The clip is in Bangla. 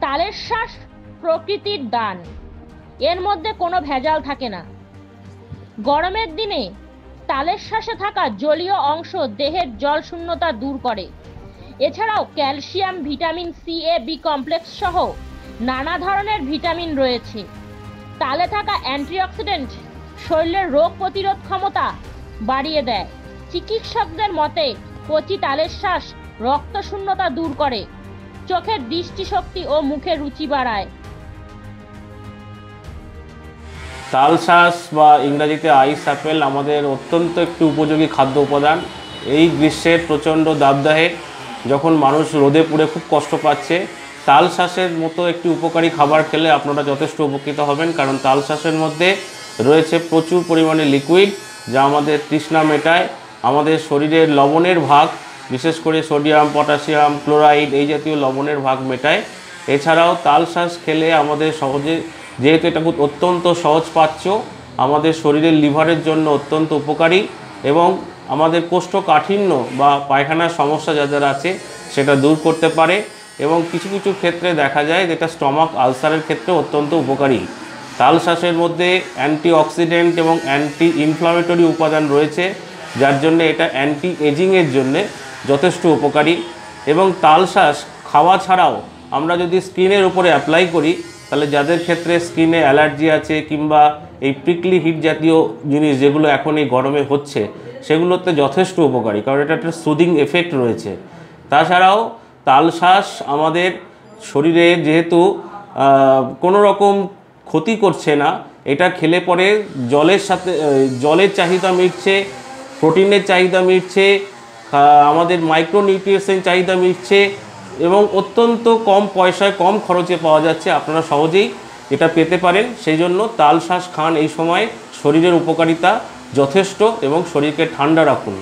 তালের শাঁস প্রকৃতির দান, এর মধ্যে কোনো ভেজাল থাকে না। গরমের দিনে তালের শাঁসে থাকা জলীয় অংশ দেহের জল শূন্যতা দূর করে। এছাড়াও ক্যালসিয়াম, ভিটামিন সি, এ, বি কমপ্লেক্স সহ নানা ধরনের ভিটামিন রয়েছে। তালে থাকা অ্যান্টিঅক্সিডেন্ট শরীরের রোগ প্রতিরোধ ক্ষমতা বাড়িয়ে দেয়। চিকিৎসকদের মতে কচি তালের শাঁস রক্ত শূন্যতা দূর করে, চোখের দৃষ্টিশক্তি ও মুখের রুচি বাড়ায়। তাল শাঁস বা ইংরাজিতে আইস অ্যাপেল আমাদের অত্যন্ত একটি উপযোগী খাদ্য উপাদান। এই গ্রীষ্মের প্রচণ্ড দাবদাহে যখন মানুষ রোদে পুড়ে খুব কষ্ট পাচ্ছে, তাল শাঁসের মতো একটি উপকারী খাবার খেলে আপনারা যথেষ্ট উপকৃত হবেন। কারণ তাল শাঁসের মধ্যে রয়েছে প্রচুর পরিমাণে লিকুইড, যা আমাদের তৃষ্ণা মেটায়, আমাদের শরীরের লবণের ভাগ, বিশেষ করে সোডিয়াম, পটাশিয়াম, ক্লোরাইড এই জাতীয় লবণের ভাগ মেটায়। এছাড়াও তাল শাঁস খেলে আমাদের সহজে, যেহেতু এটা অত্যন্ত সহজ পাচ্য, আমাদের শরীরের লিভারের জন্য অত্যন্ত উপকারী এবং আমাদের কোষ্ঠকাঠিন্য বা পায়খানার সমস্যা যাদের আছে সেটা দূর করতে পারে এবং কিছু কিছু ক্ষেত্রে দেখা যায় যেটা স্টমাক আলসারের ক্ষেত্রে অত্যন্ত উপকারী। তাল শাঁসের মধ্যে অ্যান্টিঅক্সিডেন্ট এবং অ্যান্টি ইনফ্লামেটরি উপাদান রয়েছে, যার জন্য এটা অ্যান্টি এজিংয়ের জন্যে যথেষ্ট উপকারী। এবং তাল শাঁস খাওয়া ছাড়াও আমরা যদি স্কিনের উপরে অ্যাপ্লাই করি, তাহলে যাদের ক্ষেত্রে স্কিনে অ্যালার্জি আছে কিংবা এই প্রিকলি হিট জাতীয় জিনিস যেগুলো এখন এই গরমে হচ্ছে, সেগুলোতে যথেষ্ট উপকারী, কারণ এটা একটা সুদিং এফেক্ট রয়েছে। তাছাড়াও তাল শাঁস আমাদের শরীরে যেহেতু কোনো রকম ক্ষতি করছে না, এটা খেলে পরে জলের সাথে জলের চাহিদা মিটছে, প্রোটিনের চাহিদা মিটছে, আমাদের মাইক্রোনিউট্রিয়েন্টসের চাহিদা মিটছে এবং অত্যন্ত কম পয়সায় কম খরচে পাওয়া যাচ্ছে। আপনারা সহজেই এটা পেতে পারেন। সেই জন্য তাল শাঁস খান এই সময়, শরীরের উপকারিতা যথেষ্ট এবং শরীরকে ঠান্ডা রাখুন।